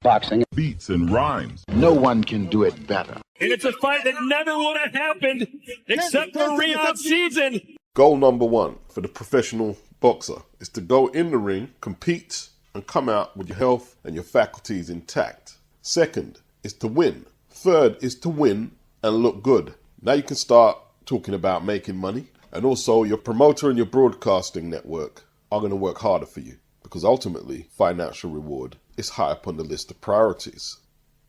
Boxing. Beats and rhymes. No one can do it better. And it's a fight that never would have happened except for Riyadh season. Goal number one for the professional boxer is to go in the ring, compete, and come out with your health and your faculties intact. Second is to win. Third is to win and look good. Now you can start talking about making money, and also your promoter and your broadcasting network are going to work harder for you, because ultimately financial reward is high up on the list of priorities.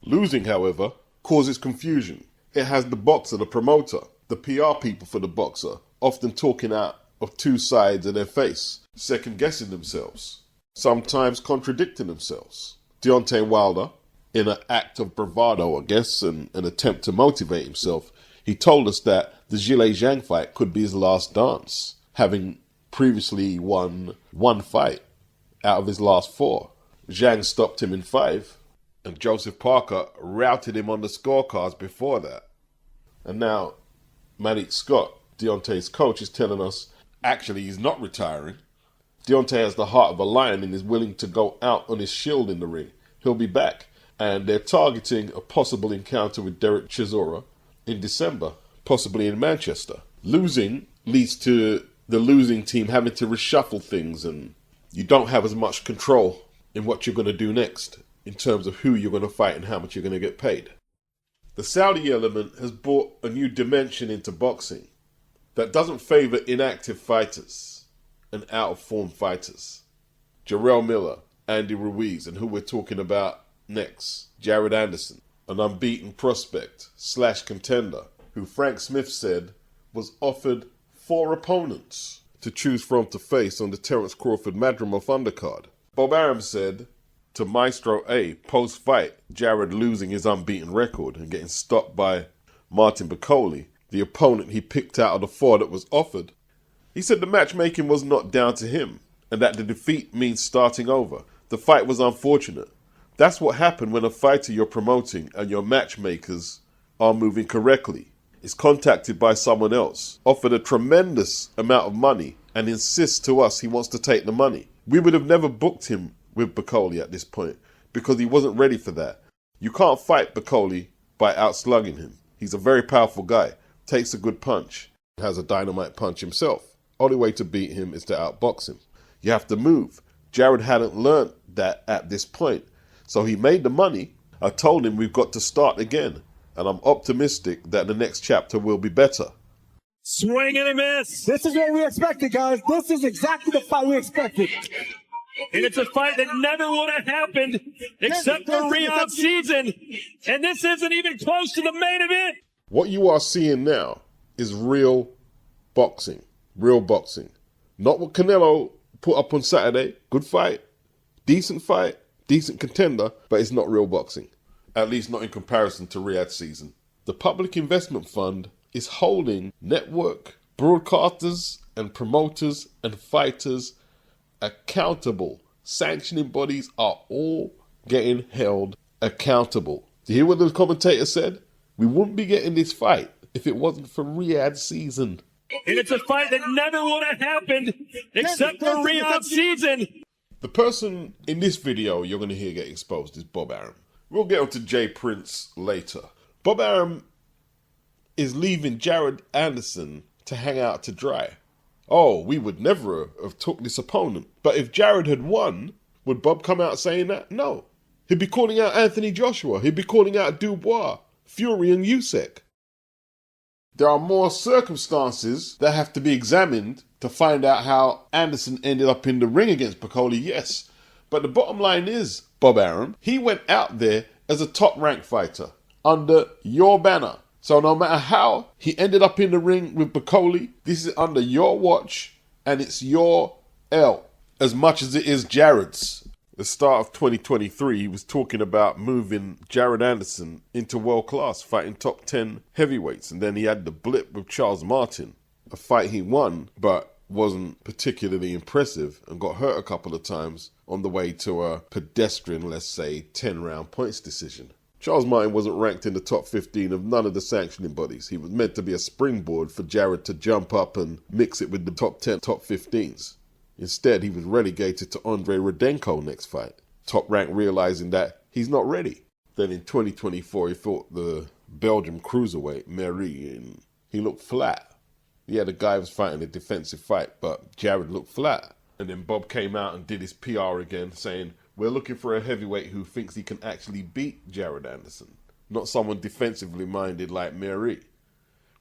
Losing, however, causes confusion. It has the boxer, the promoter, the PR people for the boxer often talking out of two sides of their face, second guessing themselves, sometimes contradicting themselves. Deontay Wilder, in an act of bravado, I guess, and an attempt to motivate himself, he told us that the Zhilei Zhang fight could be his last dance, having previously won one fight out of his last four. Zhang stopped him in 5, and Joseph Parker routed him on the scorecards before that. And now Malik Scott, Deontay's coach, is telling us actually he's not retiring. Deontay has the heart of a lion and is willing to go out on his shield in the ring. He'll be back. And they're targeting a possible encounter with Derek Chisora in December, possibly in Manchester. Losing leads to the losing team having to reshuffle things, and you don't have as much control in what you're going to do next in terms of who you're going to fight and how much you're going to get paid. The Saudi element has brought a new dimension into boxing that doesn't favor inactive fighters and out-of-form fighters. Jarrell Miller, Andy Ruiz, and who we're talking about next, Jared Anderson, an unbeaten prospect / contender who Frank Smith said was offered 4 opponents to choose from to face on the Terence Crawford Madrimov undercard. Bob Arum said to Maestro A, post-fight, Jared losing his unbeaten record and getting stopped by Martin Bakole, the opponent he picked out of the 4 that was offered, he said the matchmaking was not down to him and that the defeat means starting over. The fight was unfortunate. That's what happened when a fighter you're promoting and your matchmakers are moving correctly is contacted by someone else, offered a tremendous amount of money, and insists to us he wants to take the money. We would have never booked him with Bakole at this point because he wasn't ready for that. You can't fight Bakole by outslugging him. He's a very powerful guy, takes a good punch, has a dynamite punch himself. Only way to beat him is to outbox him. You have to move. Jared hadn't learned that at this point, so he made the money. I told him we've got to start again, and I'm optimistic that the next chapter will be better. Swing and a miss. This is what we expected, guys. This is exactly the fight we expected. And it's a fight that never would have happened except for Riyadh season. And this isn't even close to the main event. What you are seeing now is real boxing. Real boxing. Not what Canelo put up on Saturday. Good fight, decent contender, but it's not real boxing. At least not in comparison to Riyadh season. The Public Investment Fund is holding network broadcasters and promoters and fighters accountable. Sanctioning bodies are all getting held accountable. Do you hear what the commentator said? We wouldn't be getting this fight if it wasn't for Riyadh season. And it's a fight that never would have happened except for Riyadh season. The person in this video you're going to hear get exposed is Bob Arum. We'll get on to Jay Prince later. Bob Arum is leaving Jared Anderson to hang out to dry. Oh, we would never have took this opponent. But if Jared had won, would Bob come out saying that? No. He'd be calling out Anthony Joshua. He'd be calling out Dubois, Fury and Usyk. There are more circumstances that have to be examined to find out how Anderson ended up in the ring against Bakole, yes. But the bottom line is, Bob Arum, he went out there as a top-ranked fighter under your banner. So no matter how he ended up in the ring with Bakole, this is under your watch and it's your L as much as it is Jared's. The start of 2023, he was talking about moving Jared Anderson into world class, fighting top 10 heavyweights. And then he had the blip with Charles Martin, a fight he won, but wasn't particularly impressive and got hurt a couple of times on the way to a pedestrian, let's say, 10-round points decision. Charles Martin wasn't ranked in the top 15 of none of the sanctioning bodies. He was meant to be a springboard for Jared to jump up and mix it with the top 10, top 15s. Instead, he was relegated to Andre Rudenko next fight. Top Rank realizing that he's not ready. Then in 2024, he fought the Belgium cruiserweight, Mary, and he looked flat. Yeah, the guy was fighting a defensive fight, but Jared looked flat. And then Bob came out and did his PR again, saying, we're looking for a heavyweight who thinks he can actually beat Jared Anderson, not someone defensively minded like Mary.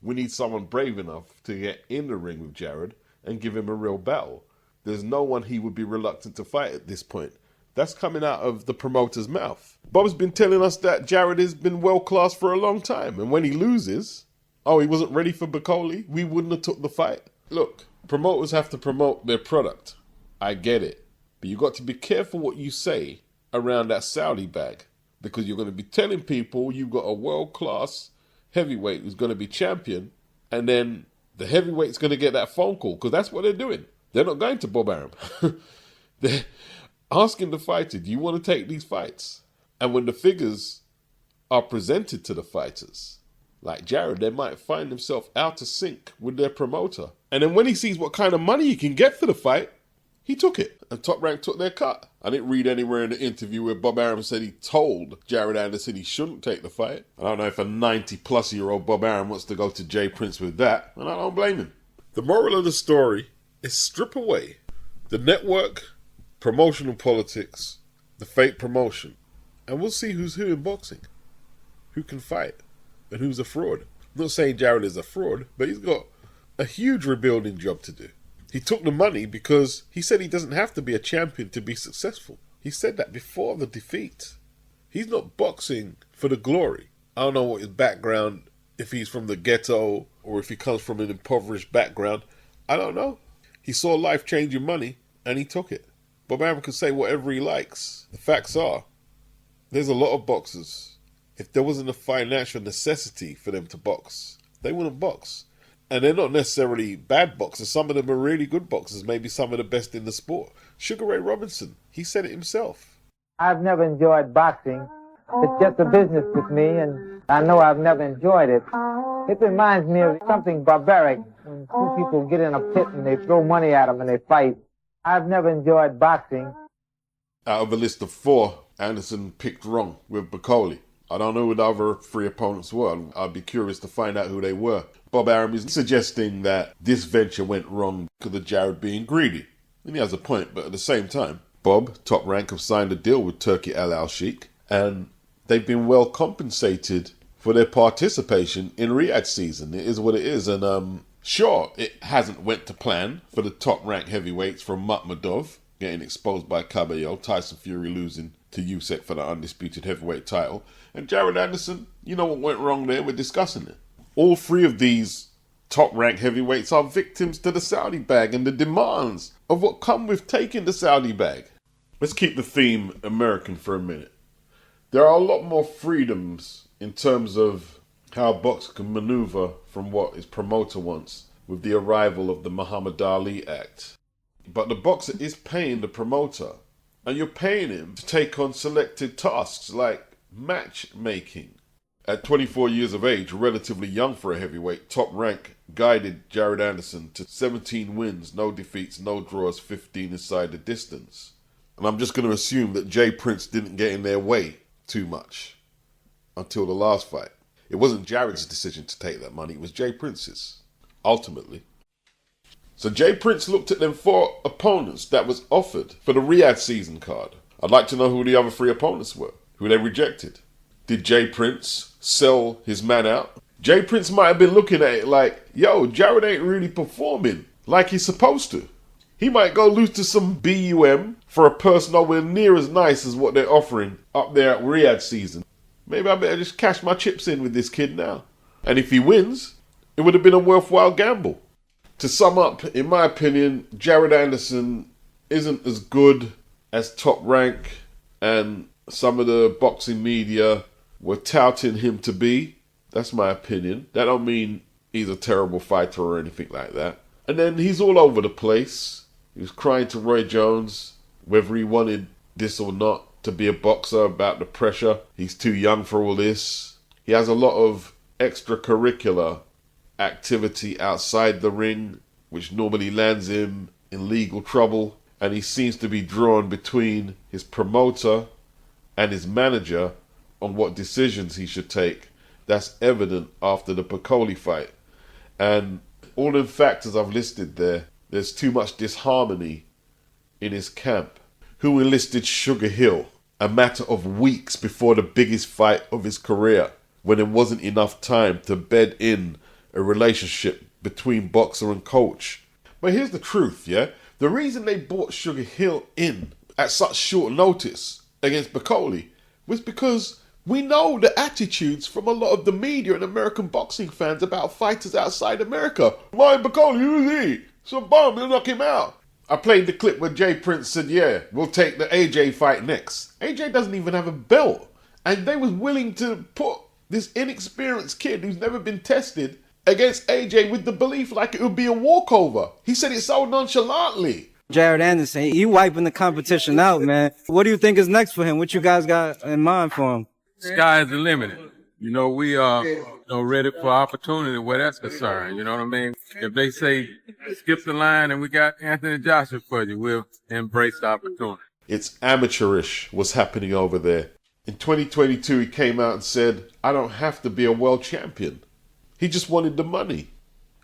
We need someone brave enough to get in the ring with Jared and give him a real battle. There's no one he would be reluctant to fight at this point. That's coming out of the promoter's mouth. Bob's been telling us that Jared has been world-class for a long time, and when he loses, oh, he wasn't ready for Bakole, we wouldn't have took the fight. Look, promoters have to promote their product. I get it. But you got to be careful what you say around that Saudi bag, because you're going to be telling people you've got a world-class heavyweight who's going to be champion, and then the heavyweight's going to get that phone call, because that's what they're doing. They're not going to Bob Arum. They're asking the fighter, do you want to take these fights? And when the figures are presented to the fighters, like Jared, they might find themselves out of sync with their promoter. And then when he sees what kind of money he can get for the fight, he took it. And Top Rank took their cut. I didn't read anywhere in the interview where Bob Arum said he told Jared Anderson he shouldn't take the fight. I don't know if a 90-plus-year-old Bob Arum wants to go to Jay Prince with that, and I don't blame him. The moral of the story is strip away the network, promotional politics, the fake promotion, and we'll see who's who in boxing, who can fight, and who's a fraud. I'm not saying Jared is a fraud, but he's got a huge rebuilding job to do. He took the money because he said he doesn't have to be a champion to be successful. He said that before the defeat. He's not boxing for the glory. I don't know what his background, if he's from the ghetto or if he comes from an impoverished background. I don't know. He saw life-changing money and he took it. Bob Arum can say whatever he likes. The facts are, there's a lot of boxers. If there wasn't a financial necessity for them to box, they wouldn't box. And they're not necessarily bad boxers. Some of them are really good boxers, maybe some of the best in the sport. Sugar Ray Robinson, he said it himself. I've never enjoyed boxing. It's just a business with me, and I know I've never enjoyed it. It reminds me of something barbaric. When two people get in a pit and they throw money at them and they fight. I've never enjoyed boxing. Out of a list of 4, Anderson picked wrong with Bakole. I don't know who the other 3 opponents were. I'd be curious to find out who they were. Bob Arum is suggesting that this venture went wrong because of Jared being greedy. And he has a point, but at the same time, Bob, Top Rank, have signed a deal with Turki Al Sheikh, and they've been well compensated for their participation in Riyadh season. It is what it is, and sure, it hasn't went to plan for the Top Rank heavyweights from Makhmudov getting exposed by Cabello, Tyson Fury losing to Usyk for the undisputed heavyweight title, and Jared Anderson, you know what went wrong there? We're discussing it. All 3 of these top-ranked heavyweights are victims to the Saudi bag and the demands of what come with taking the Saudi bag. Let's keep the theme American for a minute. There are a lot more freedoms in terms of how a boxer can maneuver from what his promoter wants with the arrival of the Muhammad Ali Act. But the boxer is paying the promoter, and you're paying him to take on selected tasks like matchmaking. At 24 years of age, relatively young for a heavyweight, Top Rank guided Jared Anderson to 17 wins, no defeats, no draws, 15 inside the distance. And I'm just going to assume that Jay Prince didn't get in their way too much until the last fight. It wasn't Jared's decision to take that money, it was Jay Prince's, ultimately. So Jay Prince looked at them 4 opponents that was offered for the Riyadh season card. I'd like to know who the other 3 opponents were, who they rejected. Did Jay Prince sell his man out? Jay Prince might have been looking at it like, yo, Jared ain't really performing like he's supposed to. He might go lose to some BUM for a person nowhere near as nice as what they're offering up there at Riyadh season. Maybe I better just cash my chips in with this kid now. And if he wins, it would have been a worthwhile gamble. To sum up, in my opinion, Jared Anderson isn't as good as Top Rank and some of the boxing media were touting him to be. That's my opinion. That don't mean he's a terrible fighter or anything like that. And then he's all over the place. He was crying to Roy Jones whether he wanted this or not to be a boxer, about the pressure. He's too young for all this. He has a lot of extracurricular activity outside the ring, which normally lands him in legal trouble. And he seems to be drawn between his promoter and his manager on what decisions he should take. That's evident after the Bakole fight. And all the factors I've listed there, there's too much disharmony in his camp. Who enlisted Sugar Hill a matter of weeks before the biggest fight of his career, when there wasn't enough time to bed in a relationship between boxer and coach. But here's the truth, yeah? The reason they brought Sugar Hill in at such short notice against Bakole was because we know the attitudes from a lot of the media and American boxing fans about fighters outside America. Mind Bakole, who's he? Some bomb, he'll knock him out. I played the clip where Jay Prince said, yeah, we'll take the AJ fight next. AJ doesn't even have a belt. And they was willing to put this inexperienced kid who's never been tested against AJ with the belief like it would be a walkover. He said it so nonchalantly. Jared Anderson, he wiping the competition out, man. What do you think is next for him? What you guys got in mind for him? Sky is the limit. You know, we are ready for opportunity where that's concerned. You know what I mean? If they say skip the line and we got Anthony Joshua for you, we'll embrace the opportunity. It's amateurish what's happening over there. In 2022, he came out and said, I don't have to be a world champion. He just wanted the money.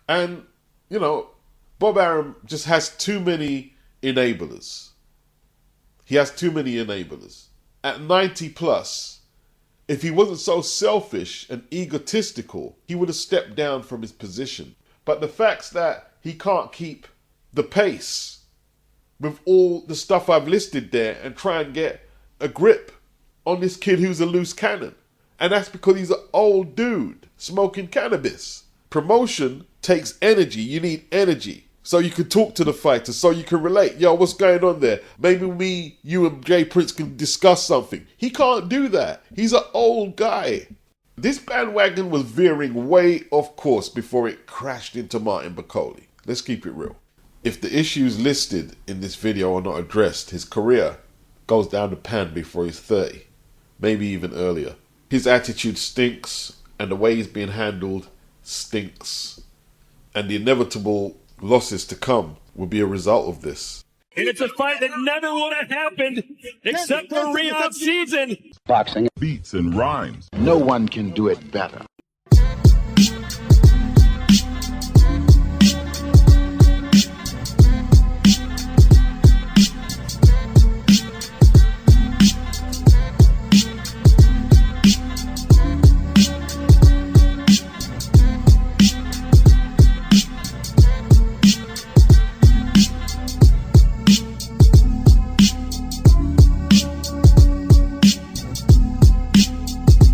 And, you know, Bob Arum just has too many enablers. He has too many enablers. At 90 plus, if he wasn't so selfish and egotistical, he would have stepped down from his position. But the fact's that he can't keep the pace with all the stuff I've listed there and try and get a grip on this kid who's a loose cannon. And that's because he's an old dude smoking cannabis. Promotion takes energy. You need energy. So you can talk to the fighter, so you can relate. Yo, what's going on there? Maybe me, you and Jay Prince can discuss something. He can't do that. He's an old guy. This bandwagon was veering way off course before it crashed into Martin Bakole. Let's keep it real. If the issues listed in this video are not addressed, his career goes down the pan before he's 30. Maybe even earlier. His attitude stinks, and the way he's being handled stinks. And the inevitable losses to come will be a result of this. And it's a fight that never would have happened except for Riyadh season. Boxing beats and rhymes. no one can do it better.